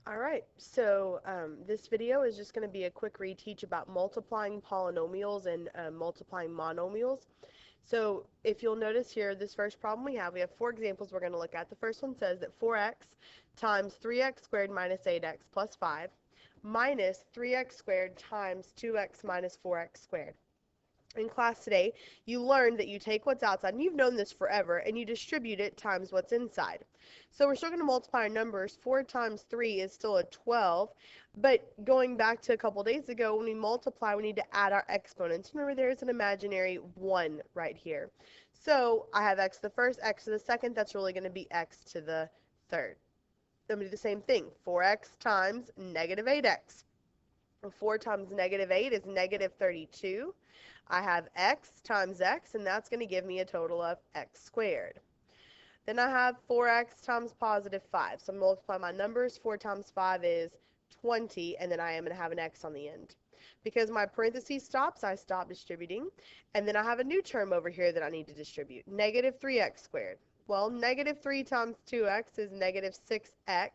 Alright, so this video is just going to be a quick reteach about multiplying polynomials and multiplying monomials. So if you'll notice here, this first problem we have 4 examples we're going to look at. The first one says that 4x times 3x squared minus 8x plus 5 minus 3x squared times 2x minus 4x squared. In class today, you learned that you take what's outside, and you've known this forever, and you distribute it times what's inside. So we're still going to multiply our numbers. 4 times 3 is still a 12, but going back to a couple days ago, when we multiply, we need to add our exponents. Remember, there's an imaginary 1 right here. So I have x to the first, x to the second. That's really going to be x to the third. I'm going to do the same thing. 4x times negative 8x. 4 times negative 8 is negative 32. I have x times x, and that's going to give me a total of x squared. Then I have 4x times positive 5. So I'm going to multiply my numbers. 4 times 5 is 20, and then I am going to have an x on the end. Because my parentheses stops, I stop distributing. And then I have a new term over here that I need to distribute. Negative 3x squared. Well, negative 3 times 2x is negative 6x.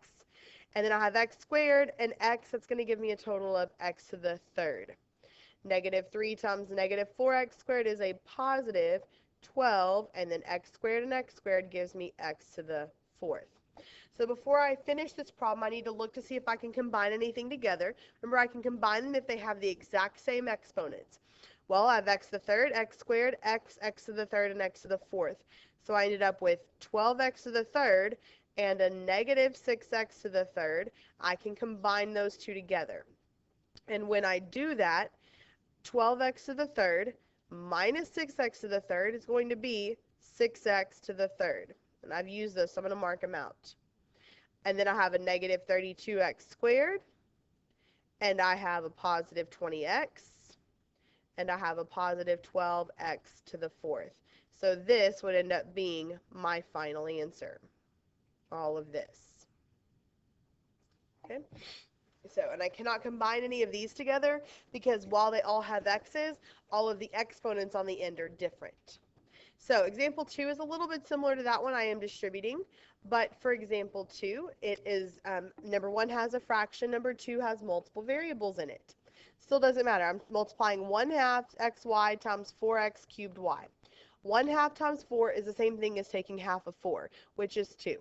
And then I have x squared, and x, that's going to give me a total of x to the third. Negative 3 times negative 4x squared is a positive 12, and then x squared and x squared gives me x to the fourth. So before I finish this problem, I need to look to see if I can combine anything together. Remember, I can combine them if they have the exact same exponents. Well, I have x to the third, x squared, x to the third, and x to the fourth. So I ended up with 12x to the third and a negative 6x to the third. I can combine those two together. And when I do that, 12x to the third minus 6x to the third is going to be 6x to the third. And I've used this, so I'm going to mark them out. And then I have a negative 32x squared, and I have a positive 20x, and I have a positive 12x to the fourth. So this would end up being my final answer, all of this. Okay? So, and I cannot combine any of these together because while they all have x's, all of the exponents on the end are different. So example 2 is a little bit similar to that one I am distributing, but for example 2, it is, number 1 has a fraction, number 2 has multiple variables in it. Still doesn't matter. I'm multiplying 1/2 xy times 4x cubed y. 1/2 times 4 is the same thing as taking half of 4, which is 2.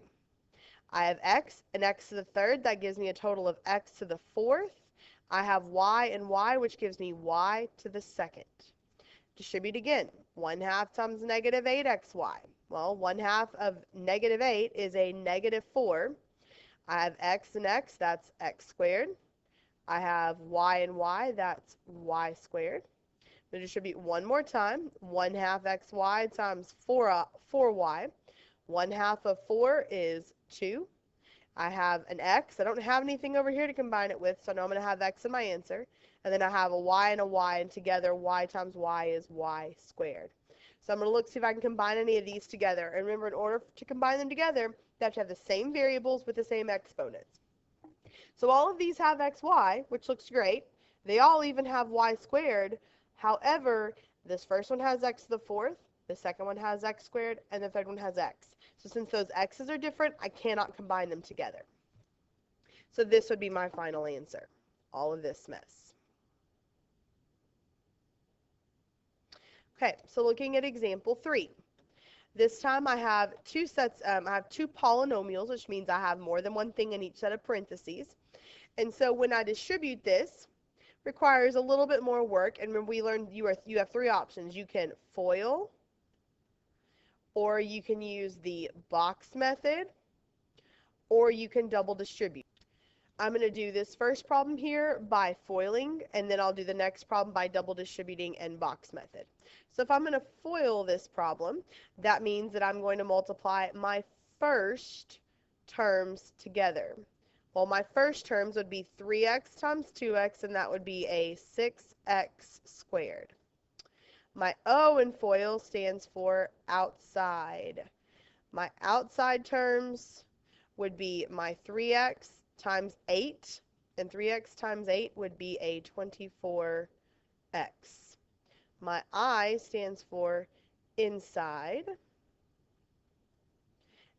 I have x and x to the third. That gives me a total of x to the fourth. I have y and y, which gives me y to the second. Distribute again. 1/2 times negative 8xy. Well, 1/2 of negative 8 is a negative 4. I have x and x, that's x squared. I have y and y, that's y squared. I'm going to distribute one more time. 1/2 xy times 4y. 1/2 of 4 is 2. I have an x. I don't have anything over here to combine it with, so I know I'm going to have x in my answer. And then I have a y, and together y times y is y squared. So I'm going to look to see if I can combine any of these together. And remember, in order to combine them together, they have to have the same variables with the same exponents. So all of these have xy, which looks great. They all even have y squared. However, this first one has x to the fourth. The second one has x squared, and the third one has x. So since those x's are different, I cannot combine them together. So this would be my final answer, all of this mess. Okay, so looking at example 3. This time I have two polynomials, which means I have more than one thing in each set of parentheses. And so when I distribute this, requires a little bit more work. And remember, we learned you have 3 options. You can FOIL, or you can use the box method, or you can double distribute. I'm going to do this first problem here by foiling, and then I'll do the next problem by double distributing and box method. So if I'm going to FOIL this problem, that means that I'm going to multiply my first terms together. Well, my first terms would be 3x times 2x, and that would be a 6x squared. My O in FOIL stands for outside. My outside terms would be my 3x times 8, and 3x times 8 would be a 24x. My I stands for inside,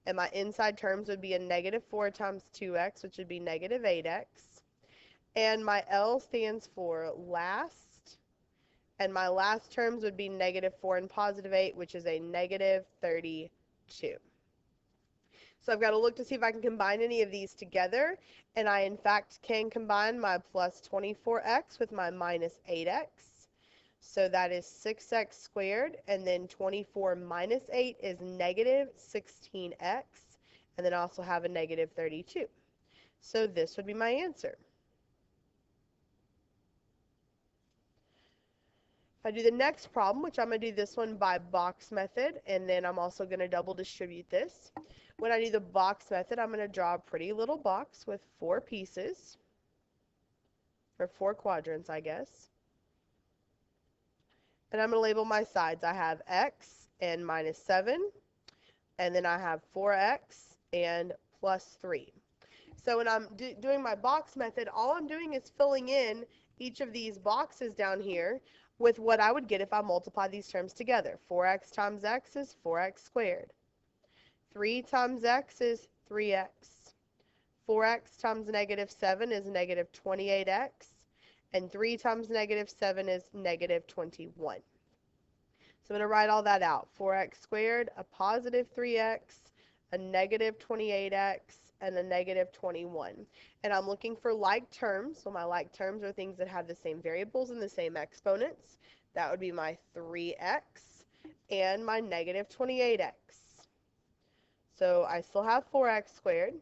and my inside terms would be a negative 4 times 2x, which would be negative 8x. And my L stands for last, and my last terms would be negative 4 and positive 8, which is a negative 32. So I've got to look to see if I can combine any of these together, and I in fact can combine my plus 24x with my minus 8x. So that is 6x squared, and then 24 minus 8 is negative 16x, and then I also have a negative 32. So this would be my answer. If I do the next problem, which I'm going to do this one by box method, and then I'm also going to double distribute this. When I do the box method, I'm going to draw a pretty little box with 4 pieces, or 4 quadrants, I guess. And I'm going to label my sides. I have x and minus 7, and then I have 4x and plus 3. So when I'm doing my box method, all I'm doing is filling in each of these boxes down here with what I would get if I multiply these terms together. 4x times x is 4x squared. 3 times x is 3x. 4x times negative 7 is negative 28x. And 3 times negative 7 is negative 21. So I'm going to write all that out. 4x squared, a positive 3x, a negative 28x, and a negative 21. And I'm looking for like terms. So my like terms are things that have the same variables and the same exponents. That would be my 3x and my negative 28x. So I still have 4x squared.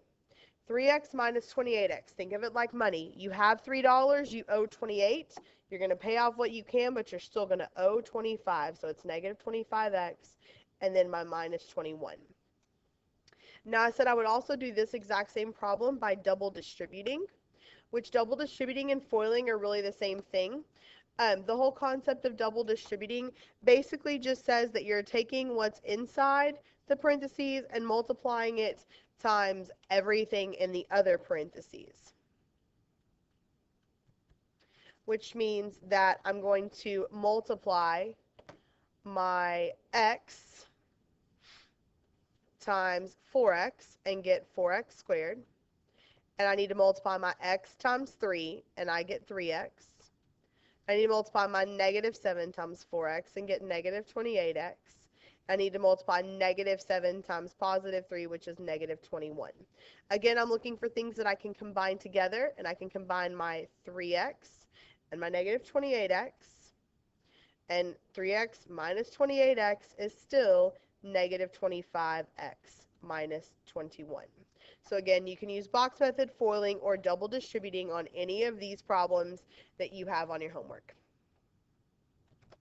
3x minus 28x. Think of it like money. You have $3, you owe 28. You're going to pay off what you can, but you're still going to owe 25. So it's negative 25x, and then my minus 21. Now I said I would also do this exact same problem by double distributing, which double distributing and foiling are really the same thing. The whole concept of double distributing basically just says that you're taking what's inside the parentheses and multiplying it times everything in the other parentheses, which means that I'm going to multiply my x times 4x and get 4x squared, and I need to multiply my x times 3 and I get 3x. I need to multiply my negative 7 times 4x and get negative 28x. I need to multiply negative 7 times positive 3, which is negative 21. Again, I'm looking for things that I can combine together, and I can combine my 3x and my negative 28x, and 3x minus 28x is still negative 25x minus 21. So again, you can use box method, foiling, or double distributing on any of these problems that you have on your homework.